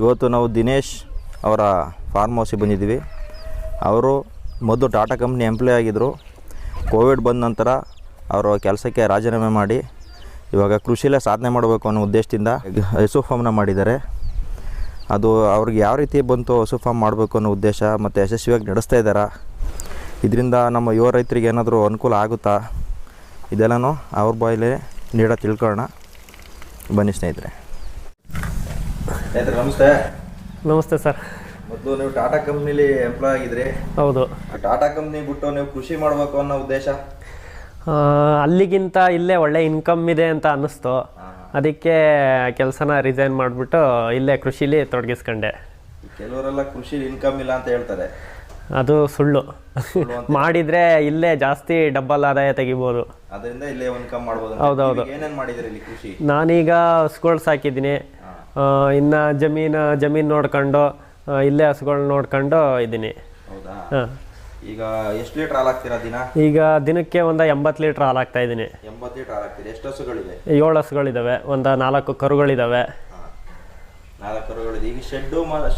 ಇವತ್ತು ನಾವು ದಿನೇಶ್ ಅವರ ಫಾರ್ಮ್ ಹೌಸಿಗೆ ಬಂದಿದ್ದೀವಿ. ಅವರು ಮೊದಲು ಟಾಟಾ ಕಂಪ್ನಿ ಎಂಪ್ಲಾಯ್ ಆಗಿದ್ದರು. ಕೋವಿಡ್ ಬಂದ ನಂತರ ಅವರು ಕೆಲಸಕ್ಕೆ ರಾಜೀನಾಮೆ ಮಾಡಿ ಇವಾಗ ಕೃಷಿಲೇ ಸಾಧನೆ ಮಾಡಬೇಕು ಅನ್ನೋ ಉದ್ದೇಶದಿಂದ ಹಸು ಫಾರ್ಮ್ನ ಮಾಡಿದ್ದಾರೆ. ಅದು ಅವ್ರಿಗೆ ಯಾವ ರೀತಿ ಬಂತು ಹಸು ಫಾರ್ಮ್ ಮಾಡಬೇಕು ಅನ್ನೋ ಉದ್ದೇಶ ಮತ್ತು ಯಶಸ್ವಿಯಾಗಿ ನಡೆಸ್ತಾ ಇದ್ದಾರೆ. ಇದರಿಂದ ನಮ್ಮ ಯುವ ರೈತರಿಗೆ ಏನಾದರೂ ಅನುಕೂಲ ಆಗುತ್ತಾ, ಇದೆಲ್ಲನೂ ಅವ್ರ ಬಾಯಲ್ಲೇ ನೀಡ ತಿಳ್ಕೊಳ್ಳೋಣ ಬನ್ನಿ ಸ್ನೇಹಿತರೆ. ನಮಸ್ತೆ. ನಮಸ್ತೆ ಸರ್. ಮೊದಲು ನೀವು ಟಾಟಾ ಕಂಪ್ನಿಲಿ ಎಂಪ್ಲಾಯ್ ಆಗಿದ್ರಿ. ಹೌದು. ಟಾಟಾ ಕಂಪ್ನಿ ಬಿಟ್ಟು ನೀವು ಕೃಷಿ ಮಾಡಬೇಕು ಅನ್ನೋ ಉದ್ದೇಶ? ಅಲ್ಲಿಗಿಂತ ಇಲ್ಲೇ ಒಳ್ಳೆ ಇನ್ಕಮ್ ಇದೆ ಅಂತ ಅನ್ನಿಸ್ತು. ಅದಕ್ಕೆ ಕೆಲಸನ ರಿಸೈನ್ ಮಾಡಿಬಿಟ್ಟು ಇಲ್ಲೇ ಕೃಷಿಲಿ ತೊಡಗಿಸ್ಕೊಂಡೆ. ಕೆಲವರೆಲ್ಲ ಕೃಷಿಲಿ ಇನ್ಕಮ್ ಇಲ್ಲ ಅಂತ ಹೇಳ್ತಾರೆ. ಅದು ಸುಳ್ಳು. ಮಾಡಿದರೆ ಇಲ್ಲೇ ಜಾಸ್ತಿ ಡಬಲ್ ಆದಾಯ ತೆಗಿಬೋದು. ಅದರಿಂದ ಇಲ್ಲೇ ಇನ್ಕಮ್ ಮಾಡ್ಬೋದು. ಹೌದೌದು. ಏನೇನು ಮಾಡಿದ್ರಿ ಇಲ್ಲಿ ಕೃಷಿ? ನಾನೀಗ ಹಸುಗಳು ಸಾಕಿದ್ದೀನಿ. ಇನ್ನು ಜಮೀನು ನೋಡ್ಕೊಂಡು ಇಲ್ಲೇ ಹಸುಗಳು ನೋಡ್ಕೊಂಡು ಇದ್ದೀನಿ. ಹೌದಾ? ಹಾಂ. ಈಗ ಎಷ್ಟು ಲೀಟ್ರ್ ಹಾಲು ಹಾಕ್ತೀರಾ ದಿನ? ಈಗ ದಿನಕ್ಕೆ ಒಂದು 80 ಲೀಟ್ರ್ ಹಾಲು ಹಾಕ್ತಾ ಇದ್ದೀನಿ. 80 ಲೀಟ್ರ್ ಹಾಲು ಹಾಕ್ತೀರಿ. ಎಷ್ಟು ಹಸುಗಳಿದೆ? 7 ಹಸುಗಳಿದ್ದಾವೆ, ಒಂದು 4 ಕರುಗಳಿದ್ದಾವೆ. 4 ಕರುಗಳಿದೆ. ಈಗ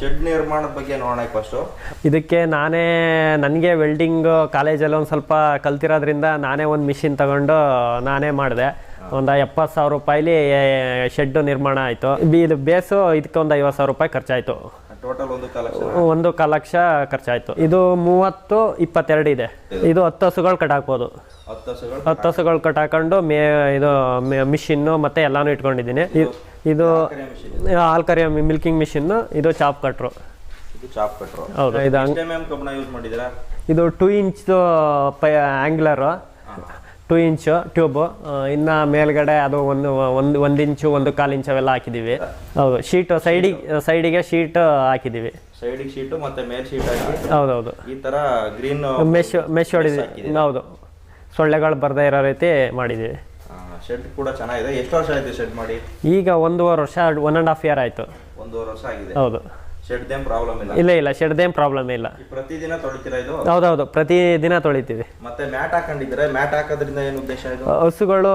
ಶೆಡ್ ನಿರ್ಮಾಣದ ಬಗ್ಗೆ ನೋಡೋಣ ಫಸ್ಟು. ಇದಕ್ಕೆ ನನಗೆ ವೆಲ್ಡಿಂಗ್ ಕಾಲೇಜಲ್ಲಿ ಒಂದು ಸ್ವಲ್ಪ ಕಲ್ತಿರೋದ್ರಿಂದ ನಾನೇ ಒಂದು ಮಿಷಿನ್ ತಗೊಂಡು ನಾನೇ ಮಾಡಿದೆ. ಒಂದು 70,000 ರೂಪಾಯಿಲಿ ಶೆಡ್ಡು ನಿರ್ಮಾಣ ಆಯಿತು. ಇದು ಬೇಸು ಇದಕ್ಕೆ ಒಂದು 50,000 ರೂಪಾಯಿ ಖರ್ಚಾಯಿತು. ಟೋಟಲ್ 1 ಲಕ್ಷ ಖರ್ಚಾಯಿತು. ಇದು 30-22 ಇದೆ. ಇದು 10 ಹಸುಗಳು ಕಟ್ಟಾಕ್ಬೋದು. 10 ಹಸುಗಳು ಕಟ್ಟಾಕೊಂಡು ಇದು ಮಿಷಿನ್ನು ಮತ್ತು ಎಲ್ಲಾನು ಇಟ್ಕೊಂಡಿದ್ದೀನಿ. ಇದು ಹಾಲು ಕರಿಯೋ ಮಿಲ್ಕಿಂಗ್ ಮಿಷಿನ್ನು. ಇದು ಚಾಪ್ ಕಟ್ರು. ಹೌದು. ಇದು 2 ಇಂಚ್ ಆಂಗ್ಲರು, 2 ಇಂಚ್ ಟ್ಯೂಬು. ಇನ್ನು ಮೇಲ್ಗಡೆ ಅದು ಒಂದು ಇಂಚು 1/4 ಇಂಚ್ ಅವೆಲ್ಲ ಹಾಕಿದ್ದೀವಿ. ಹೌದು. ಶೀಟು ಸೈಡಿಗೆ ಶೀಟ್ ಹಾಕಿದ್ದೀವಿ. ಸೈಡಿಗೆ ಶೀಟು ಮತ್ತೆ ಮೇಲ್ ಶೀಟ್ ಹಾಕಿ. ಹೌದೌದು. ಈ ತರ ಗ್ರೀನ್ ಮೆಶ್ ಹೊಡಿದ್ವಿ. ಹೌದು. ಸೊಳ್ಳೆಗಳು ಬರದೇ ಇರೋ ರೀತಿ ಮಾಡಿದ್ದೀವಿ. ಶೆಡ್ ಕೂಡ ಚೆನ್ನಾಗಿದೆ. ಎಷ್ಟು ವರ್ಷ ಆಯ್ತು ಶೆಡ್ ಮಾಡಿ? ಈಗ 1.5 ವರ್ಷ, 1.5 ಇಯರ್ ಆಯಿತು. 1.5 ವರ್ಷ ಆಗಿದೆ. ಹೌದು. ಶೆಡ್ ಏನ್ ಪ್ರಾಬ್ಲಮ್ ಇಲ್ಲ? ಇಲ್ಲ, ಶೆಡ್ದೇನ್ ಪ್ರಾಬ್ಲಮ್ ಇಲ್ಲ. ಪ್ರತಿದಿನ ತೊಳಿತೀರಾ ಇದು? ಹೌದೌದು, ಪ್ರತಿದಿನ ತೊಳಿತೀವಿ. ಮತ್ತೆ ಮ್ಯಾಟ್ ಹಾಕೊಂಡಿದ್ರೆ, ಮ್ಯಾಟ್ ಹಾಕೋದ್ರಿಂದ ಏನು ಉದ್ದೇಶ ಇದು? ಹಸುಗಳು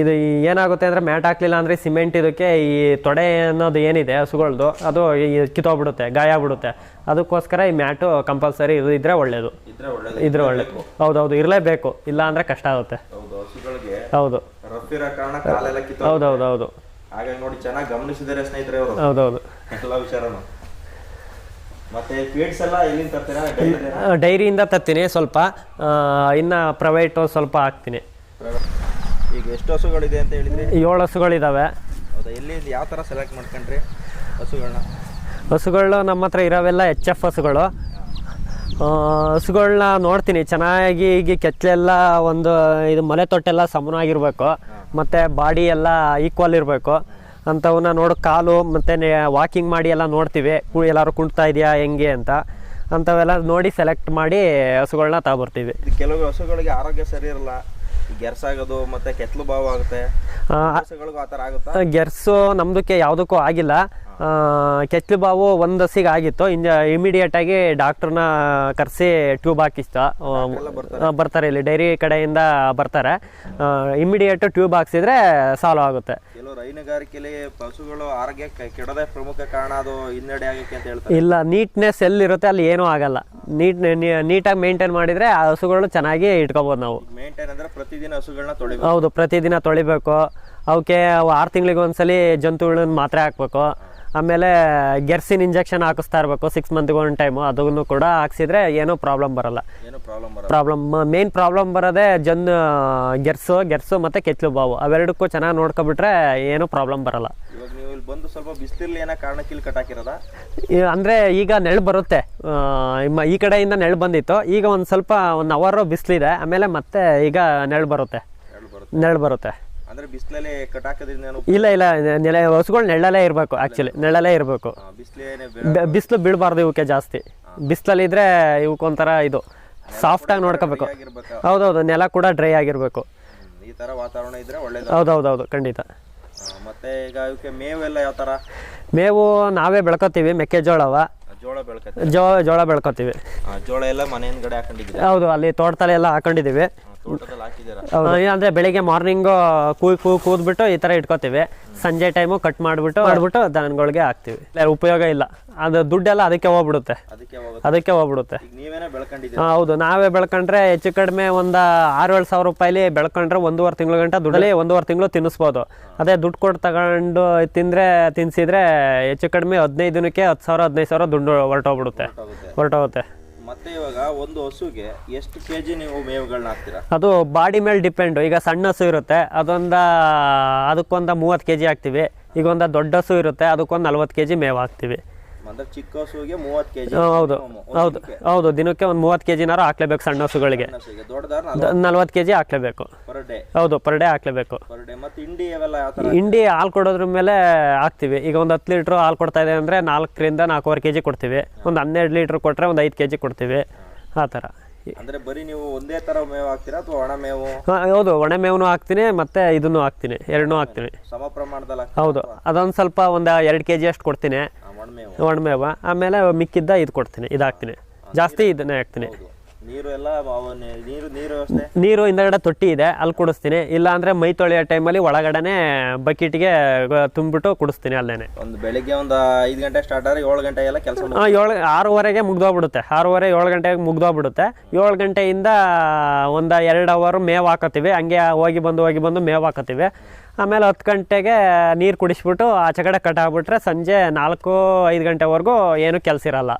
ಇದು ಏನಾಗುತ್ತೆ ಅಂದ್ರೆ, ಮ್ಯಾಟ್ ಹಾಕ್ಲಿಲ್ಲ ಅಂದ್ರೆ ಸಿಮೆಂಟ್ ಇದಕ್ಕೆ ಈ ತೊಡೆ ಅನ್ನೋದು ಏನಿದೆ ಹಸುಗಳದು, ಅದು ಕಿತ್ತೋಗ್ಬಿಡುತ್ತೆ, ಗಾಯ ಆಗ್ಬಿಡುತ್ತೆ. ಅದಕ್ಕೋಸ್ಕರ ಈ ಮ್ಯಾಟು ಕಂಪಲ್ಸರಿ ಇದ್ರೆ ಒಳ್ಳೇದು. ಇದ್ರೆ ಒಳ್ಳೇದು. ಹೌದೌದು, ಇರಲೇಬೇಕು. ಇಲ್ಲ ಅಂದ್ರೆ ಕಷ್ಟ ಆಗುತ್ತೆ. ಹೌದು. ಹೌದೌದು. ಹಾಗಾಗಿ ನೋಡಿ, ಚೆನ್ನಾಗಿ ಗಮನಿಸಿದರೆ ಸ್ನೇಹಿತರೆ ಅವರು. ಹೌದೌದು. ಎಲ್ಲ ವಿಚಾರನು. ಮತ್ತೆ ಫೀಡ್ಸ್ ಎಲ್ಲ ಎಲ್ಲಿಂದ ತರ್ತೀರಾ? ಡೈರಿಯಿಂದ ತರ್ತೀನಿ ಸ್ವಲ್ಪ. ಇನ್ನು ಪ್ರೈವೇಟು ಸ್ವಲ್ಪ ಹಾಕ್ತೀನಿ. ಈಗ ಎಷ್ಟು ಹಸುಗಳಿದೆ ಅಂತ ಹೇಳಿದ್ರಿ? 7 ಹಸುಗಳಿದ್ದಾವೆ. ಹೌದಾ? ಎಲ್ಲಿ ಯಾವ ಥರ ಸೆಲೆಕ್ಟ್ ಮಾಡ್ಕೊಂಡ್ರಿ ಹಸುಗಳನ್ನ? ಹಸುಗಳು ನಮ್ಮ ಹತ್ರ ಇರೋವೆಲ್ಲ HF ಹಸುಗಳು. ಹಸುಗಳನ್ನ ನೋಡ್ತೀನಿ ಚೆನ್ನಾಗಿ. ಈಗ ಕೆಚ್ಚಲೆಲ್ಲ ಇದು ಮಲೆ ತೊಟ್ಟೆಲ್ಲ ಸಮನಾಗಿರ್ಬೇಕು, ಮತ್ತು ಬಾಡಿ ಎಲ್ಲ ಈಕ್ವಲ್ ಇರಬೇಕು ಅಂಥವನ್ನ ನೋಡಿ. ಕಾಲು ಮತ್ತು ವಾಕಿಂಗ್ ಮಾಡಿ ಎಲ್ಲ ನೋಡ್ತೀವಿ, ಎಲ್ಲರೂ ಕುಣ್ತಾ ಇದೆಯಾ ಹೆಂಗೆ ಅಂಥವೆಲ್ಲ ನೋಡಿ ಸೆಲೆಕ್ಟ್ ಮಾಡಿ ಹಸುಗಳನ್ನ ತಗೊಬರ್ತೀವಿ. ಕೆಲವು ಹಸುಗಳಿಗೆ ಆರೋಗ್ಯ ಸರಿ ಇರಲ್ಲ, ಗೆರ್ಸಾಗೋದು ಮತ್ತು ಕೆತ್ತಲು ಭಾವ ಆಗುತ್ತೆ. ಹಸುಗಳಿಗೂ ಆ ಥರ ಆಗುತ್ತಾ? ಗೆರ್ಸು ನಮ್ದಕ್ಕೆ ಯಾವುದಕ್ಕೂ ಆಗಿಲ್ಲ. ಕೆಚ್ಚಲು ಬಾವು ಒಂದು ಹಸಿಗೆ ಆಗಿತ್ತು. ಇಮಿಡಿಯೇಟಾಗಿ ಡಾಕ್ಟ್ರನ್ನ ಕರೆಸಿ ಟ್ಯೂಬ್ ಹಾಕಿಸ್ತ ಬರ್ತಾರೆ. ಇಲ್ಲಿ ಡೈರಿ ಕಡೆಯಿಂದ ಬರ್ತಾರೆ. ಇಮಿಡಿಯೇಟ್ ಟ್ಯೂಬ್ ಹಾಕ್ಸಿದ್ರೆ ಸಾಲ್ವ್ ಆಗುತ್ತೆ. ಕೆಲವರು ಹೈನುಗಾರಿಕೆಯಲ್ಲಿ ಪಶುಗಳು ಆರೋಗ್ಯ ಕೆಡೋದೇ ಪ್ರಮುಖ ಕಾರಣ, ಅದು ಹಿನ್ನಡೆ ಆಗಕ್ಕೆ ಅಂತ ಹೇಳ್ತಾರೆ. ಇಲ್ಲ, ನೀಟ್ನೆಸ್ ಎಲ್ಲಿರುತ್ತೆ ಅಲ್ಲಿ ಏನೂ ಆಗಲ್ಲ. ನೀಟಾಗಿ ಮೇಂಟೈನ್ ಮಾಡಿದರೆ ಆ ಹಸುಗಳು ಚೆನ್ನಾಗಿ ಇಟ್ಕೋಬೋದು ನಾವು. ಮೇಂಟೈನ್ ಅಂದರೆ ಪ್ರತಿದಿನ ಹಸುಗಳನ್ನ ತೊಳಿಬೇಕು. ಹೌದು, ಪ್ರತಿದಿನ ತೊಳಿಬೇಕು. ಅವಕ್ಕೆ 6 ತಿಂಗಳಿಗೆ ಒಂದ್ಸಲಿ ಜಂತುಗಳನ್ನ ಮಾತ್ರೆ ಹಾಕ್ಬೇಕು. ಆಮೇಲೆ ಗೆರ್ಸಿನ ಇಂಜೆಕ್ಷನ್ ಹಾಕಿಸ್ತಾ ಇರಬೇಕು 6 ಮಂತ್ಗೆ ಒಂದು ಟೈಮು. ಅದನ್ನು ಕೂಡ ಹಾಕ್ಸಿದ್ರೆ ಏನೂ ಪ್ರಾಬ್ಲಮ್ ಬರಲ್ಲ. ಮೇನ್ ಪ್ರಾಬ್ಲಮ್ ಬರೋದೇ ಗೆರ್ಸು ಮತ್ತು ಕೆಚ್ಚಲು ಬಾವು. ಅವೆರಡಕ್ಕೂ ಚೆನ್ನಾಗಿ ನೋಡ್ಕೊಬಿಟ್ರೆ ಏನೂ ಪ್ರಾಬ್ಲಮ್ ಬರಲ್ಲ. ಬಂದು ಸ್ವಲ್ಪ ಬಿಸಿಲಿರಲಿ ಏನೋ ಕಾರಣಕ್ಕೆ ಇಲ್ಲಿ ಕಟ್ಟಾಕಿರೋದ? ಅಂದರೆ ಈಗ ನೆರಳು ಬರುತ್ತೆ. ಈ ಕಡೆಯಿಂದ ನೆರಳು ಬಂದಿತ್ತು. ಈಗ ಒಂದು ಸ್ವಲ್ಪ 1 ಅವರ್ ಬಿಸಿಲಿದೆ. ಆಮೇಲೆ ಮತ್ತೆ ಈಗ ನೆರಳು ಬರುತ್ತೆ. ಅಂದ್ರೆ ಬಿಸಿಲಲ್ಲಿ ಕಟ್ಟಾಕೋದ್ರಿಂದ ಇಲ್ಲ, ಹಸುಗಳು ನೆರಳಲ್ಲೇ ಇರಬೇಕು. ಆ್ಯಕ್ಚುಲಿ ನೆರಳಲ್ಲೇ ಇರಬೇಕು. ಬಿಸಿಲು ಬೀಳಬಾರ್ದು ಇವಕ್ಕೆ ಜಾಸ್ತಿ. ಬಿಸಿಲಲ್ಲಿ ಇದ್ರೆ ಇವಕ್ಕೊಂಥರ ಇದು ಸಾಫ್ಟಾಗಿ ನೋಡ್ಕೋಬೇಕು. ಹೌದೌದು, ನೆಲ ಕೂಡ ಡ್ರೈ ಆಗಿರಬೇಕು. ಈ ಥರ ವಾತಾವರಣ ಇದ್ರೆ ಒಳ್ಳೇದು. ಹೌದೌದು, ಖಂಡಿತ. ಮತ್ತೆ ಈಗ ಇವಕ್ಕೆ ಮೇವೆಲ್ಲ ಯಾವ ಥರ? ಮೇವು ನಾವೇ ಬೆಳ್ಕೊತೀವಿ. ಮೆಕ್ಕೆಜೋಳವ, ಜೋಳ ಬೆಳ್ಕೊತೀವಿ. ಜೋಳ ಎಲ್ಲ ಮನೆ ಹಿಂದ್ಗಡೆ ಹಾಕೊಂಡಿದ್ದೀವಿ. ಹೌದು, ಅಲ್ಲಿ ತೋಟದಲ್ಲಿ ಎಲ್ಲ ಹಾಕೊಂಡಿದ್ದೀವಿ. ತೋಟದಲ್ಲಿ ಹಾಕಿದ್ದೀರಾ? ಅಂದ್ರೆ ಬೆಳಿಗ್ಗೆ ಮಾರ್ನಿಂಗ್ ಕೂದ್ಬಿಟ್ಟು ಈ ತರ ಇಟ್ಕೋತೀವಿ. ಸಂಜೆ ಟೈಮು ಕಟ್ ಮಾಡ್ಬಿಟ್ಟು ದನಗಳಿಗೆ ಹಾಕ್ತಿವಿ. ಉಪಯೋಗ ಇಲ್ಲ, ಅದು ದುಡ್ಡೆಲ್ಲ ಅದಕ್ಕೆ ಹೋಗ್ಬಿಡುತ್ತೆ. ನೀವೇನೇ ಬೆಳ್ಕೊಂಡಿದ್ದೀರಾ? ಹೌದು, ನಾವೇ ಬೆಳ್ಕೊಂಡ್ರೆ ಹೆಚ್ಚು ಕಡಿಮೆ ಒಂದು 6-7 ಸಾವಿರ ರೂಪಾಯಿಲಿ ಬೆಳ್ಕೊಂಡ್ರೆ 1.5 ತಿಂಗಳ ಗಂಟ ದುಡ್ಡಲ್ಲಿ 1.5 ತಿಂಗಳು ತಿನ್ನಿಸ್ಬೋದು. ಅದೇ ದುಡ್ಡು ಕೊಟ್ಟು ತಗೊಂಡು ತಿನ್ಸಿದ್ರೆ ಹೆಚ್ಚು ಕಡಿಮೆ 15 ದಿನಕ್ಕೆ 10,000-15,000 ದುಡ್ಡು ಹೊರಟೋಗುತ್ತೆ. ಮತ್ತೆ ಇವಾಗ ಒಂದು ಹಸುಗೆ ಎಷ್ಟು ಕೆಜಿ ನೀವು ಮೇವುಗಳನ್ನ ಹಾಕ್ತೀರಾ? ಅದು ಬಾಡಿ ಮೇಲೆ ಡಿಪೆಂಡ್. ಈಗ ಸಣ್ಣ ಹಸು ಇರುತ್ತೆ, ಅದಕ್ಕೊಂದು 30 kg ಹಾಕ್ತಿವಿ. ಈಗ ಒಂದು ದೊಡ್ಡ ಹಸು ಇರುತ್ತೆ, ಅದಕ್ಕೊಂದು 40 kg ಮೇವು ಹಾಕ್ತಿವಿ. ಅಂದ್ರೆ ಚಿಕ್ಕ ಹಸುಗೆ 30 kg? ಹೌದು, ದಿನಕ್ಕೆ ಒಂದು 30 kgನಾರು ಹಾಕ್ಲೇಬೇಕು. ಸಣ್ಣ ಹಸುಗಳಿಗೆ 40 kg ಹಾಕ್ಲೇಬೇಕು. ಹೌದು, ಪರ್ ಡೇ ಹಾಕ್ಲೇಬೇಕು. ಹಿಂಡಿ ಹಾಲು ಕೊಡೋದ್ರ ಮೇಲೆ ಹಾಕ್ತಿವಿ. ಈಗ ಒಂದು 10 ಲೀಟ್ರ್ ಹಾಲು ಕೊಡ್ತಾ ಇದೆ ಅಂದ್ರೆ 4ರಿಂದ 4.5 kg ಕೊಡ್ತೀವಿ. ಒಂದು 12 ಲೀಟ್ರ್ ಕೊಟ್ರೆ ಒಂದು 5 kg ಕೊಡ್ತೀವಿ. ಆ ಥರ. ಅಂದ್ರೆ ಬರೀ ನೀವು ಒಂದೇ ತರ ಮೇವು ಹಾಕ್ತೀರಾ ಅಥವಾ ಒಣ ಮೇವು? ಹೌದು, ಒಣ ಮೇವನು ಹಾಕ್ತೀನಿ, ಮತ್ತೆ ಇದನ್ನು ಹಾಕ್ತೀನಿ, ಎರಡನ್ನೂ ಹಾಕ್ತೀನಿ. ಸಮ ಪ್ರಮಾಣದಲ್ಲಿ? ಹೌದು, ಅದೊಂದು ಸ್ವಲ್ಪ ಒಂದು 2 kg ಅಷ್ಟು ಕೊಡ್ತೀನಿ ಒಣಮೇವ. ಆಮೇಲೆ ಮಿಕ್ಕಿದ್ದ ಇದು ಕೊಡ್ತೀನಿ, ಇದು ಹಾಕ್ತೀನಿ. ಜಾಸ್ತಿ ಇದನ್ನೇ ಹಾಕ್ತೀನಿ. ನೀರು ಹಿಂದಗಡೆ ತೊಟ್ಟಿ ಇದೆ, ಅಲ್ಲಿ ಕುಡಿಸ್ತೀನಿ. ಇಲ್ಲ ಅಂದ್ರೆ ಮೈ ತೊಳೆಯೋ ಟೈಮಲ್ಲಿ ಒಳಗಡೆನೆ ಬಕೆಟ್ಗೆ ತುಂಬಿಟ್ಟು ಕುಡಿಸ್ತೀನಿ ಅಲ್ಲೇನೆ. ಒಂದು ಬೆಳಿಗ್ಗೆ ಒಂದು 5 ಗಂಟೆ ಸ್ಟಾರ್ಟ್ ಆದ್ರೆ 7 ಗಂಟೆಗೆಲ್ಲ ಕೆಲಸ? 6:30ಗೆ ಮುಗ್ದೋಗ್ಬಿಡುತ್ತೆ. 6:30-7 ಗಂಟೆಗೆ ಮುಗ್ದೋಗ್ಬಿಡುತ್ತೆ. 7 ಗಂಟೆಯಿಂದ ಒಂದು 2 ಅವರ್ ಮೇವು ಹಾಕತ್ತೀವಿ. ಹಂಗೆ ಹೋಗಿ ಬಂದು ಮೇವು ಹಾಕತ್ತೀವಿ. ಆಮೇಲೆ 10 ಗಂಟೆಗೆ ನೀರು ಕುಡಿಸ್ಬಿಟ್ಟು ಆಚೆ ಕಡೆ ಕಟ್ಟಾಗ್ಬಿಟ್ರೆ ಸಂಜೆ 4-5 ಗಂಟೆವರೆಗೂ ಏನು ಕೆಲಸ ಇರಲ್ಲ,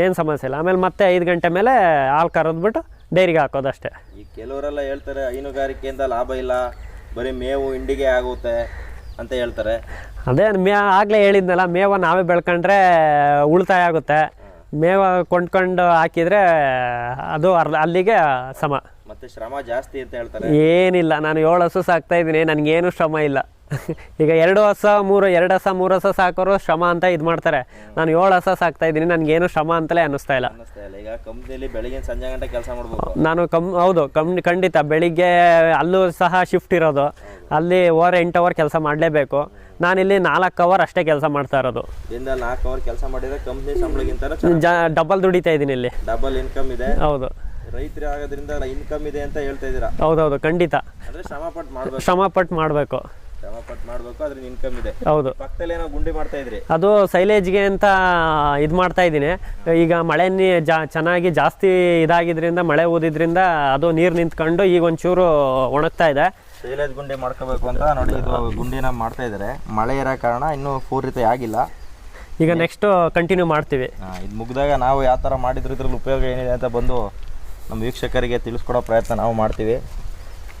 ಏನು ಸಮಸ್ಯೆ ಇಲ್ಲ. ಆಮೇಲೆ ಮತ್ತೆ 5 ಗಂಟೆ ಮೇಲೆ ಹಾಲು ಕರೆದ್ಬಿಟ್ಟು ಡೈರಿಗೆ ಹಾಕೋದಷ್ಟೇ. ಈ ಕೆಲವರೆಲ್ಲ ಹೇಳ್ತಾರೆ ಹೈನುಗಾರಿಕೆಯಿಂದ ಲಾಭ ಇಲ್ಲ, ಬರೀ ಮೇವು ಹಿಂಡಿಗೆ ಆಗುತ್ತೆ ಅಂತ ಹೇಳ್ತಾರೆ. ಅದೇ ಆಗಲೇ ಹೇಳಿದ್ನಲ್ಲ, ಮೇವು ನಾವೇ ಬೆಳ್ಕೊಂಡ್ರೆ ಉಳಿತಾಯ ಆಗುತ್ತೆ. ಮೇವು ಕೊಂಡ್ಕೊಂಡು ಹಾಕಿದ್ರೆ ಅದು ಅಲ್ಲಿಗೆ ಸಮ. ಮತ್ತೆ ಶ್ರಮ ಜಾಸ್ತಿ ಅಂತ ಹೇಳ್ತಾರೆ. ಏನಿಲ್ಲ, ನಾನು 7 ಹಸು ಸಾಕ್ತಾ ಇದ್ದೀನಿ, ನನಗೇನು ಶ್ರಮ ಇಲ್ಲ. ಈಗ 2 ಹಸ 3 ಹಸ ಸಾಕೋರು ಶ್ರಮ ಅಂತ ಇದು ಮಾಡ್ತಾರೆ. ನಾನು 7 ಹಸ ಸಾಕ್ತಾ ಇದ್ದೀನಿ, ನನಗೇನು ಶ್ರಮ ಅಂತಲೇ ಅನ್ನಿಸ್ತಾ ಇಲ್ಲ. ಈಗ ಕಂಪ್ನಿಯಲ್ಲಿ ಬೆಳಿಗ್ಗೆ ಸಂಜೆ ಗಂಟೆ ಕೆಲಸ ಮಾಡ್ಬೇಕು ನಾನು. ಹೌದು, ಖಂಡಿತ. ಬೆಳಿಗ್ಗೆ ಅಲ್ಲೂ ಸಹ ಶಿಫ್ಟ್ ಇರೋದು, ಅಲ್ಲಿ 8 ಅವರ್ ಕೆಲಸ ಮಾಡಲೇಬೇಕು. ನಾನಿಲ್ಲಿ 4 ಅವರ್ ಅಷ್ಟೇ ಕೆಲಸ ಮಾಡ್ತಾ ಇರೋದು. 4 ಅವರ್ ಕೆಲಸ ಮಾಡಿದ್ರೆ ಕಂಪ್ನಿ ಸಂಬಳಗಿಂತ ಡಬಲ್ ದುಡಿತಾ ಇದ್ದೀನಿ ಇಲ್ಲಿ. ಡಬಲ್ ಇನ್ಕಮ್ ಇದೆ. ಹೌದು, ರೈತರು ಆಗೋದ್ರಿಂದ ಇನ್ಕಮ್ ಇದೆ ಅಂತ ಹೇಳ್ತಾ ಇದ್ದೀರಾ? ಹೌದೌದು, ಖಂಡಿತ. ಅಂದ್ರೆ ಶ್ರಮ ಪಟ್ಟು ಮಾಡಬೇಕು, ಅದ್ರಿಂದ ಇನ್ಕಮ್ ಇದೆ. ಹೌದು. ಪಕ್ಕದಲ್ಲಿ ಏನೋ ಗುಂಡಿ ಮಾಡ್ತಾ ಇದ್ರಿ? ಅದು ಸೈಲೇಜ್ಗೆ ಅಂತ ಇದು ಮಾಡ್ತಾ ಇದ್ದೀನಿ. ಈಗ ಮಳೆ ಚೆನ್ನಾಗಿ ಜಾಸ್ತಿ ಇದಾಗಿದ್ರಿಂದ, ಮಳೆ ಊದಿದ್ರಿಂದ ಅದು ನೀರು ನಿಂತ್ಕೊಂಡು ಈಗ ಒಂಚೂರು ಒಣಗ್ತಾ ಇದೆ. ಸೈಲೇಜ್ ಗುಂಡಿ ಮಾಡ್ಕೋಬೇಕು ಅಂತ ನೋಡಿ, ಇದು ಗುಂಡಿನ ಮಾಡ್ತಾ ಇದ್ದಾರೆ. ಮಳೆ ಇರೋ ಕಾರಣ ಇನ್ನೂ ಪೂರ್ತಿ ಆಗಿಲ್ಲ. ಈಗ ನೆಕ್ಸ್ಟ್ ಕಂಟಿನ್ಯೂ ಮಾಡ್ತೀವಿ. ಇದು ಮುಗಿದಾಗ ನಾವು ಯಾವ ಥರ ಮಾಡಿದ್ರು ಇದ್ರಲ್ಲಿ ಉಪಯೋಗ ಏನಿದೆ ಅಂತ ಬಂದು ನಮ್ಮ ವೀಕ್ಷಕರಿಗೆ ತಿಳಿಸ್ಕೊಡೋ ಪ್ರಯತ್ನ ನಾವು ಮಾಡ್ತೀವಿ.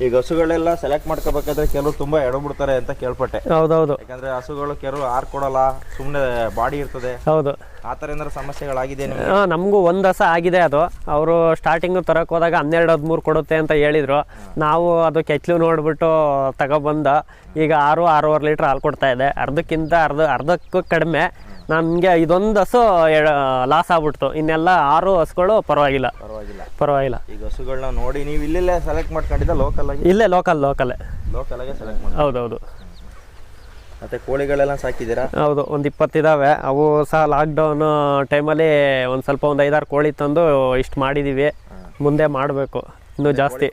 ಈಗ ಹಸುಗಳೆಲ್ಲ ಸೆಲೆಕ್ಟ್ ಮಾಡ್ಕೋಬೇಕಾದ್ರೆ ಕೆಲವರು ತುಂಬ ಎಡಬಿಡ್ತಾರೆ ಅಂತ ಕೇಳ್ಪಟ್ಟೆ. ಹೌದೌದು, ಯಾಕಂದ್ರೆ ಹಸುಗಳು ಕೆಲವರು ಆರ್ ಕೊಡಲ್ಲ, ಸುಮ್ಮನೆ ಬಾಡಿ ಇರ್ತದೆ. ಹೌದು, ಆ ಥರ ಏನಾದ್ರು ಸಮಸ್ಯೆಗಳಾಗಿದೆ? ನಮಗೂ 1 ಹಸ ಆಗಿದೆ. ಅದು ಅವರು ಸ್ಟಾರ್ಟಿಂಗು ತರಕ್ಕೆ ಹೋದಾಗ 12-13 ಕೊಡುತ್ತೆ ಅಂತ ಹೇಳಿದ್ರು. ನಾವು ಅದು ಕೆಚ್ಚಲು ನೋಡ್ಬಿಟ್ಟು ತಗೊಬಂದ ಈಗ 6-6.5 ಲೀಟ್ರ್ ಹಾಲು ಕೊಡ್ತಾ ಇದೆ. ಅರ್ಧಕ್ಕೂ ಕಡಿಮೆ. ನನಗೆ ಇದೊಂದು ಹಸು ಲಾಸ್ ಆಗ್ಬಿಡ್ತು. ಇನ್ನೆಲ್ಲ 6 ಹಸುಗಳು ಪರವಾಗಿಲ್ಲ. ಈಗ ಹಸುಗಳನ್ನ ನೋಡಿ ನೀವು ಇಲ್ಲೇ ಸೆಲೆಕ್ಟ್ ಮಾಡ್ಕೊಂಡಿದ್ದ? ಲೋಕಲ್ ಆಗಿ? ಇಲ್ಲೇ ಲೋಕಲ್ ಆಗಿ ಸೆಲೆಕ್ಟ್ ಮಾಡಿ. ಹೌದೌದು. ಮತ್ತೆ ಕೋಳಿಗಳೆಲ್ಲ ಸಾಕಿದ್ದೀರಾ? ಹೌದು, ಒಂದು 20 ಇದಾವೆ. ಅವು ಸಹ ಲಾಕ್ಡೌನ್ ಟೈಮಲ್ಲಿ ಒಂದು 5-6 ಕೋಳಿ ತಂದು ಇಷ್ಟು ಮಾಡಿದೀವಿ. ಮುಂದೆ ಮಾಡಬೇಕು ಇನ್ನೂ ಜಾಸ್ತಿ.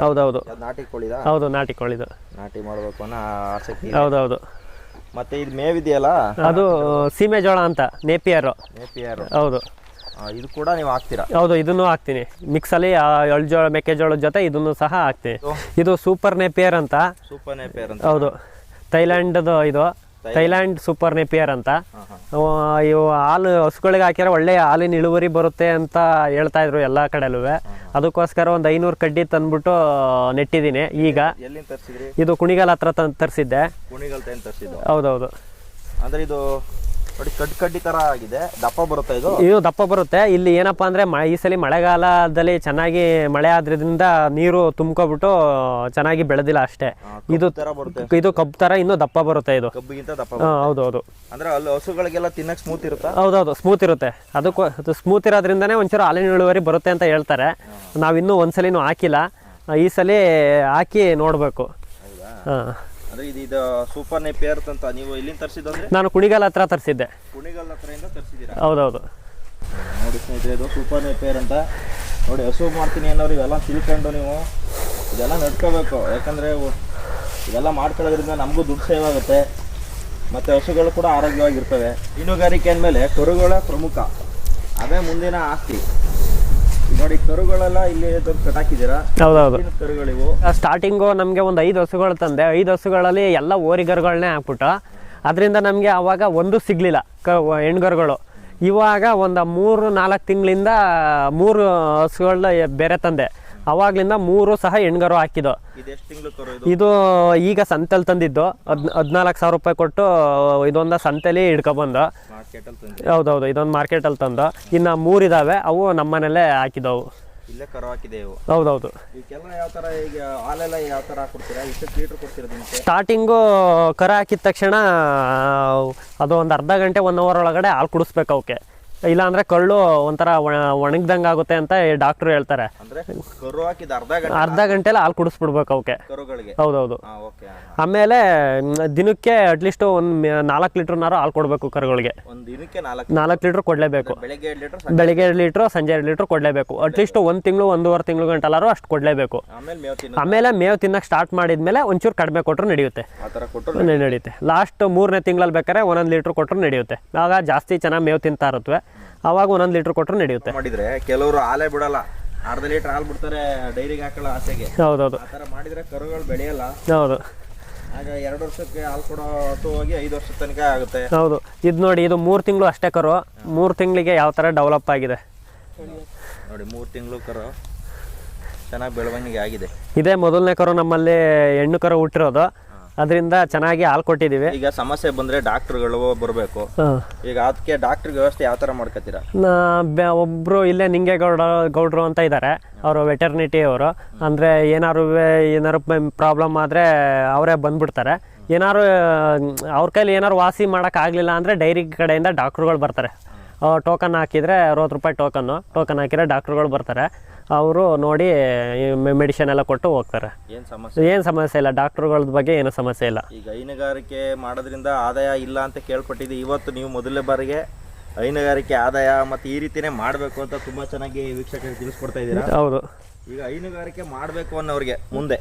ಹೌದೌದು, ನಾಟಿ ಕೋಳಿ? ಹೌದು, ನಾಟಿ ಕೋಳಿದು. ನಾಟಿ ಮಾಡಬೇಕು ಅನ್ನೋ ಆಸಕ್ತಿ? ಹೌದೌದು. ಮತ್ತೆ ಇದು ಮೇವಿದೆಯಲ್ಲ, ಅದು ಸೀಮೆ ಜೋಳ ಅಂತ, ನೇಪಿಯರ್. ಹೌದು, ಇದು ಕೂಡ ನೀವು ಹಾಕ್ತೀರಾ? ಹೌದು, ಇದನ್ನು ಹಾಕ್ತೀನಿ. ಮಿಕ್ಸಲ್ಲಿ ಎಳ್ಜೋಳ ಮೆಕ್ಕೆಜೋಳದ ಜೊತೆ ಇದನ್ನು ಸಹ ಹಾಕ್ತೀನಿ. ಇದು ಸೂಪರ್ ನೇಪಿಯರ್ ಅಂತ. ಹೌದು, ಥೈಲ್ಯಾಂಡ್ದು. ಇದು ಥೈಲ್ಯಾಂಡ್ ಸೂಪರ್ ನೇಪಿಯರ್ ಅಂತ. ಇವು ಹಾಲು ಹಸುಗಳಿಗೆ ಹಾಕಿದ್ರೆ ಒಳ್ಳೆ ಹಾಲಿನ ಇಳುವರಿ ಬರುತ್ತೆ ಅಂತ ಹೇಳ್ತಾ ಇದ್ರು ಎಲ್ಲ ಕಡೆಲೂ. ಅದಕ್ಕೋಸ್ಕರ ಒಂದು 500 ಕಡ್ಡಿ ತಂದ್ಬಿಟ್ಟು ನೆಟ್ಟಿದ್ದೀನಿ. ಈಗ ಇದು ಕುಣಿಗಲ್ ಹತ್ರ ತರಿಸಿದ್ದೆ. ಹೌದೌದು. ಅಂದ್ರೆ ಇದು ನೋಡಿ ಕಡ್ಡಿ ತರ ಆಗಿದೆ, ದಪ್ಪ ಬರುತ್ತೆ. ಇದು ದಪ್ಪ ಬರುತ್ತೆ. ಇಲ್ಲಿ ಏನಪ್ಪಾ ಅಂದ್ರೆ ಈ ಸಲ ಮಳೆಗಾಲದಲ್ಲಿ ಚೆನ್ನಾಗಿ ಮಳೆ ಆದ್ರಿಂದ ನೀರು ತುಂಬ್ಕೊಬಿಟ್ಟು ಚೆನ್ನಾಗಿ ಬೆಳೆದಿಲ್ಲ ಅಷ್ಟೇ. ಇದು ಕಬ್ಬು ತರ ಇನ್ನೂ ದಪ್ಪ ಬರುತ್ತೆ. ಇದು ಕಬ್ಬಿಗಿಂತ ದಪ್ಪ. ಹೌದೌದು. ಅಂದ್ರೆ ಅಲ್ಲಿ ಹಸುಗಳಿಗೆಲ್ಲ ತಿನ್ನಕ್ ಸ್ಮೂತ್ ಇರುತ್ತೆ? ಹೌದೌದು, ಸ್ಮೂತ್ ಇರುತ್ತೆ. ಅದು ಸ್ಮೂತ್ ಇರೋದ್ರಿಂದನೇ ಒಂಚೂರು ಹಾಲಿನ ಇಳುವರಿ ಬರುತ್ತೆ ಅಂತ ಹೇಳ್ತಾರೆ. ನಾವಿನ್ನೂ ಒಂದ್ಸಲಿನೂ ಹಾಕಿಲ್ಲ. ಈ ಸಲ ಹಾಕಿ ನೋಡ್ಬೇಕು. ಅಂದ್ರೆ ಇದು ಸೂಪರ್ ನೇಪಿಯರ್ ಅಂತ ನೀವು ಎಲ್ಲಿಂದ ತರಿಸಿದ್ರೆ? ನಾನು ಕುಣಿಗಲ್ ಹತ್ರ ತರಿಸಿದ್ದೆ. ಕುಣಿಗಲ್ ಹತ್ರದಿಂದ ತರಿಸಿದ್ದೀರಾ? ಹೌದೌದು. ನೋಡಿ ಸ್ನೇಹಿತರೆ, ಇದು ಸೂಪರ್ ನೇಪಿಯರ್ ಅಂತ ನೋಡಿ ಹಸು ಮಾಡ್ತೀನಿ ಅನ್ನೋರು ಇವೆಲ್ಲ ತಿಳ್ಕೊಂಡು ನೀವು ಇದೆಲ್ಲ ನಡ್ಕೋಬೇಕು. ಯಾಕಂದರೆ ಇದೆಲ್ಲ ಮಾಡ್ಕೊಳ್ಳೋದ್ರಿಂದ ನಮಗೂ ದುಡ್ಡು ಸೇವ್ ಆಗುತ್ತೆ ಮತ್ತು ಹಸುಗಳು ಕೂಡ ಆರೋಗ್ಯವಾಗಿರ್ತವೆ. ಹೈನುಗಾರಿಕೆ ಅಂದಮೇಲೆ ಕರುಗಳ ಪ್ರಮುಖ, ಅದೇ ಮುಂದಿನ ಆಸ್ತಿ. ನೋಡಿ ಕರುಗಳೆಲ್ಲ ಇಲ್ಲಿ ಕಟಾಕಿದ್ದೀರಾ? ಹೌದೌದು. ಕರುಗಳಿವು ಸ್ಟಾರ್ಟಿಂಗು ನಮಗೆ ಒಂದು 5 ಹಸುಗಳು ತಂದೆ. 5 ಹಸುಗಳಲ್ಲಿ ಎಲ್ಲ ಓರಿಗರುಗಳನ್ನೇ ಹಾಕ್ಬಿಟ್ಟು ಅದರಿಂದ ನಮಗೆ ಆವಾಗ ಒಂದು ಸಿಗಲಿಲ್ಲ ಹೆಣ್ಗರುಗಳು. ಇವಾಗ ಒಂದು 3-4 ತಿಂಗಳಿಂದ 3 ಹಸುಗಳನ್ನ ಬೇರೆ ತಂದೆ. ಅವಾಗ್ಲಿಂದ 3 ಸಹ ಹೆಣ್ಗರು ಹಾಕಿದ್ದು. ಇದು ಈಗ ಸಂತೆಲಿ ತಂದಿದ್ದು 14,000 ರೂಪಾಯಿ ಕೊಟ್ಟು ಇದೊಂದು ಸಂತೆಲಿ ಹಿಡ್ಕೊಬಂದು. ಹೌದೌದು, ಇದೊಂದು ಮಾರ್ಕೆಟಲ್ಲಿ ತಂದು. ಇನ್ನು 3 ಇದಾವೆ, ಅವು ನಮ್ಮನೇಲೆ ಹಾಕಿದವು. ಇಲ್ಲೇ ಕರು ಹಾಕಿದೆವು. ಹೌದೌದು. ಇದಕ್ಕೆಲ್ಲ ಯಾವ ಥರ ಈಗ ಹಾಲೆಲ್ಲ ಯಾವ ಥರ ಕೊಡ್ತೀರಾ? ಎಷ್ಟು ಲೀಟ್ರ್ ಕೊಡ್ತೀರಾ ದಿನಕ್ಕೆ? ಸ್ಟಾರ್ಟಿಂಗು ಕರು ಹಾಕಿದ ತಕ್ಷಣ ಅದು ಒಂದು ಅರ್ಧ ಗಂಟೆ 1 ಅವರ್ ಒಳಗಡೆ ಹಾಲು ಕುಡಿಸ್ಬೇಕು ಅವಕ್ಕೆ. ಇಲ್ಲಾಂದ್ರೆ ಕಳ್ಳು ಒಂಥರ ಒಣಗ್ದಂಗೆ ಆಗುತ್ತೆ ಅಂತ ಡಾಕ್ಟ್ರು ಹೇಳ್ತಾರೆ. ಅಂದ್ರೆ ಕರು ಹಾಕಿದ ಅರ್ಧ ಗಂಟೆಲಿ ಹಾಲು ಕುಡಿಸ್ಬಿಡ್ಬೇಕು ಅವಕ್ಕೆ ಕರುಗಳಿಗೆ. ಹೌದೌದು. ಆಮೇಲೆ ದಿನಕ್ಕೆ ಅಟ್ಲೀಸ್ಟ್ ಒಂದು 4 ಲೀಟ್ರ್ನಾರು ಹಾಲು ಕೊಡಬೇಕು ಕರುಗಳಿಗೆ. ಒಂದು ದಿನಕ್ಕೆ 4 ಲೀಟ್ರ್ ಕೊಡಲೇಬೇಕು. ಬೆಳಗ್ಗೆ 2 ಲೀಟ್ರ್, ಬೆಳಿಗ್ಗೆ 2 ಲೀಟ್ರ್, ಸಂಜೆ 2 ಲೀಟ್ರ್ ಕೊಡಲೇಬೇಕು. ಅಟ್ಲೀಸ್ಟ್ 1 ತಿಂಗಳು 1.5 ತಿಂಗಳು ಗಂಟಲಾರು ಅಷ್ಟು ಕೊಡಲೇಬೇಕು. ಆಮೇಲೆ ಮೇವು ತಿನ್ನಕ್ಕೆ ಸ್ಟಾರ್ಟ್ ಮಾಡಿದ್ಮೇಲೆ ಒಂಚೂರು ಕಡಿಮೆ ಕೊಟ್ಟರು ನಡೆಯುತ್ತೆ. ನಡೆಯುತ್ತೆ. ಲಾಸ್ಟ್ 3ನೇ ತಿಂಗಳಲ್ಲಿ ಬೇಕಾದ್ರೆ 1 ಲೀಟ್ರ್ ಕೊಟ್ಟರು ನಡೆಯುತ್ತೆ. ಆಗ ಜಾಸ್ತಿ ಚೆನ್ನಾಗಿ ಮೇವು ತಿಂತಾ ಇರುತ್ತವೆ. ಅವಾಗ 1 ಲೀಟ್ರ್ ಕೊಟ್ಟರು ನಡೆಯುತ್ತೆ. ಮಾಡಿದ್ರೆ ಕೆಲವರು ಹಾಲೇ ಬಿಡಲ್ಲ, ಅರ್ಧ ಲೀಟ್ರ್ ಹಾಲು ಬಿಡ್ತಾರೆ ಡೈರಿಗೆ ಹಾಕಲ್ಲ ಆಸೆಗೆ. ಹೌದೌದು. ಆ ಥರ ಮಾಡಿದ್ರೆ ಕರುಗಳು ಬೆಳೆಯಲ್ಲ. ಹೌದು. ಆಗ 2 ವರ್ಷಕ್ಕೆ ಹಾಲು ಕೊಡೋ ಹಸು ಹೋಗಿ 5 ವರ್ಷದ ತನಕ ಆಗುತ್ತೆ. ಹೌದು. ಇದು ನೋಡಿ, ಇದು 3 ತಿಂಗಳು ಅಷ್ಟೇ ಕರು. 3 ತಿಂಗಳಿಗೆ ಯಾವ ಥರ ಡೆವಲಪ್ ಆಗಿದೆ ನೋಡಿ. 3 ತಿಂಗಳು ಕರು ಚೆನ್ನಾಗಿ ಬೆಳವಣಿಗೆ ಆಗಿದೆ. ಇದೇ ಮೊದಲನೇ ಕರು ನಮ್ಮಲ್ಲಿ ಹೆಣ್ಣು ಕರು ಹುಟ್ಟಿರೋದು. ಅದರಿಂದ ಚೆನ್ನಾಗಿ ಹಾಲು ಕೊಟ್ಟಿದ್ದೀವಿ. ಈಗ ಸಮಸ್ಯೆ ಬಂದರೆ ಡಾಕ್ಟ್ರುಗಳು ಬರಬೇಕು. ಈಗ ಅದಕ್ಕೆ ಡಾಕ್ಟ್ರ್ ವ್ಯವಸ್ಥೆ ಯಾವ ಥರ ಮಾಡ್ಕೊತೀರಾ? ಒಬ್ಬರು ಇಲ್ಲೇ ಗೌಡ್ರು ಅಂತ ಇದ್ದಾರೆ, ಅವರು ವೆಟರ್ನಿಟಿ ಅವರು. ಅಂದರೆ ಏನಾರು ಪ್ರಾಬ್ಲಮ್ ಆದರೆ ಅವರೇ ಬಂದ್ಬಿಡ್ತಾರೆ. ಏನಾರು ಅವ್ರ ಕೈಲಿ ಏನಾರು ವಾಸಿ ಮಾಡೋಕ್ಕಾಗಲಿಲ್ಲ ಅಂದರೆ ಡೈರಿ ಕಡೆಯಿಂದ ಡಾಕ್ಟ್ರುಗಳು ಬರ್ತಾರೆ. ಟೋಕನ್ ಹಾಕಿದರೆ 60 ರೂಪಾಯಿ ಟೋಕನ್ ಹಾಕಿದರೆ ಡಾಕ್ಟ್ರುಗಳು ಬರ್ತಾರೆ. ಅವರು ನೋಡಿ ಮೆಡಿಸಿನ್ ಎಲ್ಲ ಕೊಟ್ಟು ಹೋಗ್ತಾರೆ. ಏನು ಸಮಸ್ಯೆ ಇಲ್ಲ, ಡಾಕ್ಟ್ರುಗಳ ಬಗ್ಗೆ ಏನು ಸಮಸ್ಯೆ ಇಲ್ಲ. ಈಗ ಹೈನುಗಾರಿಕೆ ಮಾಡೋದ್ರಿಂದ ಆದಾಯ ಇಲ್ಲ ಅಂತ ಕೇಳ್ಪಟ್ಟಿದ್ದೆ. ಇವತ್ತು ನೀವು ಮೊದಲನೇ ಬಾರಿಗೆ ಹೈನುಗಾರಿಕೆ ಆದಾಯ ಮತ್ತು ಈ ರೀತಿನೇ ಮಾಡಬೇಕು ಅಂತ ತುಂಬ ಚೆನ್ನಾಗಿ ವೀಕ್ಷಕರಿಗೆ ತಿಳಿಸ್ಕೊಡ್ತಾ ಇದ್ದೀರಾ. ಹೌದು. ಈಗ ಹೈನುಗಾರಿಕೆ ಮಾಡಬೇಕು ಅನ್ನೋರಿಗೆ ಮುಂದೆ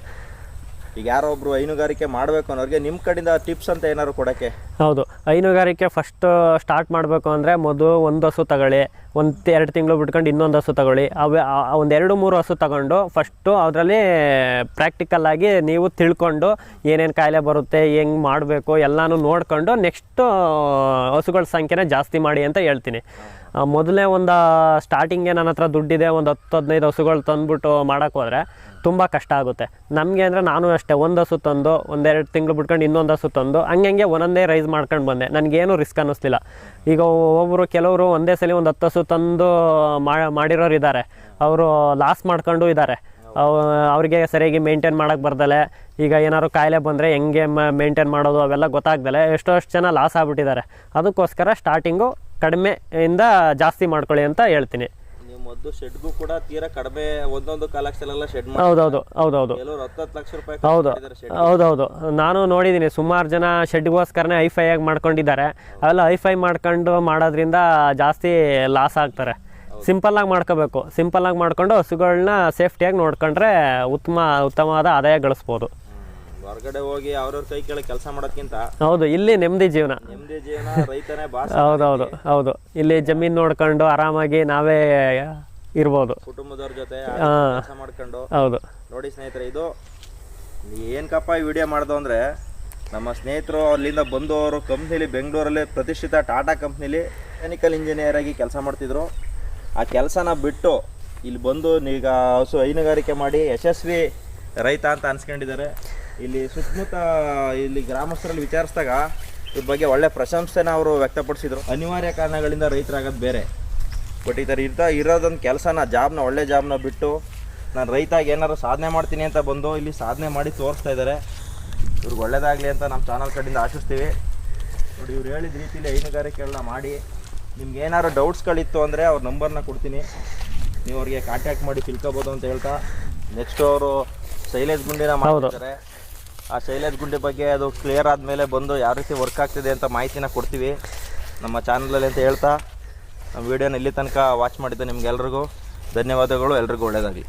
ಈಗ ಯಾರೋ ಒಬ್ರು ಹೈನುಗಾರಿಕೆ ಮಾಡಬೇಕು ಅನ್ನೋರಿಗೆ ನಿಮ್ಮ ಕಡೆಯಿಂದ ಟಿಪ್ಸ್ ಅಂತ ಏನಾದ್ರು ಕೊಡೋಕ್ಕೆ? ಹೌದು. ಹೈನುಗಾರಿಕೆ ಫಸ್ಟ್ ಸ್ಟಾರ್ಟ್ ಮಾಡಬೇಕು ಅಂದರೆ ಮೊದಲು 1 ಹಸು ತಗೊಳ್ಳಿ, 1-2 ತಿಂಗಳು ಬಿಟ್ಕೊಂಡು ಇನ್ನೊಂದು ಹಸು ತಗೊಳ್ಳಿ. ಒಂದು 2-3 ಹಸು ತಗೊಂಡು ಫಸ್ಟು ಅದರಲ್ಲಿ ಪ್ರಾಕ್ಟಿಕಲ್ಲಾಗಿ ನೀವು ತಿಳ್ಕೊಂಡು ಏನೇನು ಕಾಯಿಲೆ ಬರುತ್ತೆ, ಹೆಂಗೆ ಮಾಡಬೇಕು ಎಲ್ಲನೂ ನೋಡ್ಕೊಂಡು ನೆಕ್ಸ್ಟು ಹಸುಗಳ ಸಂಖ್ಯೆನ ಜಾಸ್ತಿ ಮಾಡಿ ಅಂತ ಹೇಳ್ತೀನಿ. ಮೊದಲೇ ಒಂದು ಸ್ಟಾರ್ಟಿಂಗ್ಗೆ ನನ್ನ ಹತ್ರ ದುಡ್ಡಿದೆ, ಒಂದು 10-15 ಹಸುಗಳು ತಂದುಬಿಟ್ಟು ಮಾಡೋಕ್ಕೆ ಹೋದರೆ ತುಂಬ ಕಷ್ಟ ಆಗುತ್ತೆ ನಮಗೆ. ಅಂದರೆ ನಾನು ಅಷ್ಟೇ 1 ಹಸು ತಂದು 1-2 ತಿಂಗಳು ಬಿಟ್ಕೊಂಡು ಇನ್ನೊಂದು ಹಸು ತಂದು ಹಂಗೆ ಒಂದೊಂದೇ ರೈಸ್ ಮಾಡ್ಕೊಂಡು ಬಂದೆ. ನನಗೇನು ರಿಸ್ಕ್ ಅನ್ನಿಸ್ಲಿಲ್ಲ. ಈಗ ಕೆಲವರು ಒಂದೇ ಸಲ ಒಂದು 10 ಹಸು ತಂದು ಮಾಡಿರೋರು ಇದ್ದಾರೆ, ಅವರು ಲಾಸ್ ಮಾಡ್ಕೊಂಡು ಇದ್ದಾರೆ. ಅವರಿಗೆ ಸರಿಯಾಗಿ ಮೇಂಟೈನ್ ಮಾಡೋಕ್ಕೆ ಬರ್ದಲೆ, ಈಗ ಏನಾದ್ರು ಕಾಯಿಲೆ ಬಂದರೆ ಹೆಂಗೆ ಮೇಂಟೈನ್ ಮಾಡೋದು ಅವೆಲ್ಲ ಗೊತ್ತಾಗ್ದಲೆ ಎಷ್ಟೋ ಜನ ಲಾಸ್ ಆಗ್ಬಿಟ್ಟಿದ್ದಾರೆ. ಅದಕ್ಕೋಸ್ಕರ ಸ್ಟಾರ್ಟಿಂಗು ಕಡಿಮೆಯಿಂದ ಜಾಸ್ತಿ ಮಾಡ್ಕೊಳ್ಳಿ ಅಂತ ಹೇಳ್ತೀನಿ. ಮೊದಲು ಶೆಡ್ಗೂ ಕೂಡ ತೀರಾ ಕಡಿಮೆ, ಒಂದೊಂದು ಕಾಲಕ್ಸಲೆಲ್ಲ ಶೆಡ್. ಹೌದೌದು. 10 ಲಕ್ಷ ರೂಪಾಯಿ. ಹೌದೌದು. ನಾನು ನೋಡಿದ್ದೀನಿ ಸುಮಾರು ಜನ ಶೆಡ್ಗೋಸ್ಕರನೇ ಹೈಫೈಯಾಗಿ ಮಾಡ್ಕೊಂಡಿದ್ದಾರೆ. ಅವೆಲ್ಲ ಹೈಫೈ ಮಾಡ್ಕೊಂಡು ಮಾಡೋದ್ರಿಂದ ಜಾಸ್ತಿ ಲಾಸ್ ಆಗ್ತಾರೆ. ಸಿಂಪಲ್ಲಾಗಿ ಮಾಡ್ಕೋಬೇಕು. ಸಿಂಪಲ್ಲಾಗಿ ಮಾಡ್ಕೊಂಡು ಹಸುಗಳನ್ನ ಸೇಫ್ಟಿಯಾಗಿ ನೋಡ್ಕೊಂಡ್ರೆ ಉತ್ತಮವಾದ ಆದಾಯ ಗಳಿಸ್ಬೋದು. ಹೊರಗಡೆ ಹೋಗಿ ಅವ್ರವ್ರ ಕೈ ಕೆಳಗೆ ಕೆಲಸ ಮಾಡೋದಕ್ಕಿಂತ ಹೌದು, ಇಲ್ಲಿ ನೆಮ್ಮದಿ ಜೀವನ. ರೈತನೇ ಹೌದು. ಇಲ್ಲಿ ಜಮೀನು ನೋಡ್ಕೊಂಡು ಆರಾಮಾಗಿ ನಾವೇ ಇರ್ಬೋದು ಕುಟುಂಬದವ್ರ ಜೊತೆ ಕೆಲಸ ಮಾಡ್ಕೊಂಡು. ಹೌದು. ನೋಡಿ ಸ್ನೇಹಿತರೆ, ಇದು ಏನಕ್ಕಪ್ಪ ಈ ವಿಡಿಯೋ ಮಾಡ್ದು ಅಂದರೆ, ನಮ್ಮ ಸ್ನೇಹಿತರು ಅಲ್ಲಿಂದ ಬಂದು ಅವರು ಕಂಪ್ನಿಲಿ ಬೆಂಗಳೂರಲ್ಲಿ ಪ್ರತಿಷ್ಠಿತ ಟಾಟಾ ಕಂಪ್ನಿಲಿ ಮೆಕ್ಯಾನಿಕಲ್ ಇಂಜಿನಿಯರ್ ಆಗಿ ಕೆಲಸ ಮಾಡ್ತಿದ್ರು. ಆ ಕೆಲಸನ ಬಿಟ್ಟು ಇಲ್ಲಿ ಬಂದು ಈಗ ಹಸು ಹೈನುಗಾರಿಕೆ ಮಾಡಿ ಯಶಸ್ವಿ ರೈತ ಅಂತ ಅನ್ಸ್ಕೊಂಡಿದ್ದಾರೆ. ಇಲ್ಲಿ ಸುತ್ತಮುತ್ತ ಇಲ್ಲಿ ಗ್ರಾಮಸ್ಥರಲ್ಲಿ ವಿಚಾರಿಸಿದಾಗ ಇದ್ರ ಬಗ್ಗೆ ಒಳ್ಳೆ ಪ್ರಶಂಸೆನ ಅವರು ವ್ಯಕ್ತಪಡಿಸಿದರು. ಅನಿವಾರ್ಯ ಕಾರಣಗಳಿಂದ ರೈತರಾಗೋದು ಬೇರೆ, ಬಟ್ ಈ ಥರ ಇರೋದೊಂದು ಕೆಲಸನ ಒಳ್ಳೆ ಜಾಬ್ನ ಬಿಟ್ಟು ನಾನು ರೈತಾಗಿ ಏನಾರು ಸಾಧನೆ ಮಾಡ್ತೀನಿ ಅಂತ ಬಂದು ಇಲ್ಲಿ ಸಾಧನೆ ಮಾಡಿ ತೋರಿಸ್ತಾ ಇದ್ದಾರೆ. ಇವ್ರಿಗೆ ಒಳ್ಳೇದಾಗಲಿ ಅಂತ ನಮ್ಮ ಚಾನಲ್ ಕಡೆಯಿಂದ ಆಶಿಸ್ತೀವಿ. ನೋಡಿ, ಇವ್ರು ಹೇಳಿದ ರೀತಿಯಲ್ಲಿ ಹೈನುಗಾರಿಕೆಗಳನ್ನ ಮಾಡಿ ನಿಮ್ಗೆ ಏನಾದ್ರು ಡೌಟ್ಸ್ಗಳಿತ್ತು ಅಂದರೆ ಅವ್ರ ನಂಬರ್ನ ಕೊಡ್ತೀನಿ, ನೀವು ಅವ್ರಿಗೆ ಕಾಂಟ್ಯಾಕ್ಟ್ ಮಾಡಿ ತಿಳ್ಕೊಬೋದು ಅಂತ ಹೇಳ್ತಾ, ನೆಕ್ಸ್ಟ್ ಅವರು ಶೈಲೇಶ್ ಗುಂಡಿನ ಮಾಡ್ತಾರೆ. ಆ ಶೈಲೇಶ್ ಗುಂಡಿ ಬಗ್ಗೆ ಅದು ಕ್ಲಿಯರ್ ಆದಮೇಲೆ ಬಂದು ಯಾವ ರೀತಿ ವರ್ಕ್ ಆಗ್ತಿದೆ ಅಂತ ಮಾಹಿತಿನ ಕೊಡ್ತೀವಿ ನಮ್ಮ ಚಾನಲಲ್ಲಿ ಅಂತ ಹೇಳ್ತಾ, ನಮ್ಮ ವೀಡಿಯೋನ ಇಲ್ಲಿ ತನಕ ವಾಚ್ ಮಾಡಿದ್ದೆ ನಿಮ್ಗೆಲ್ರಿಗೂ ಧನ್ಯವಾದಗಳು, ಎಲ್ರಿಗೂ ಒಳ್ಳೆಯದಾಗಲಿ.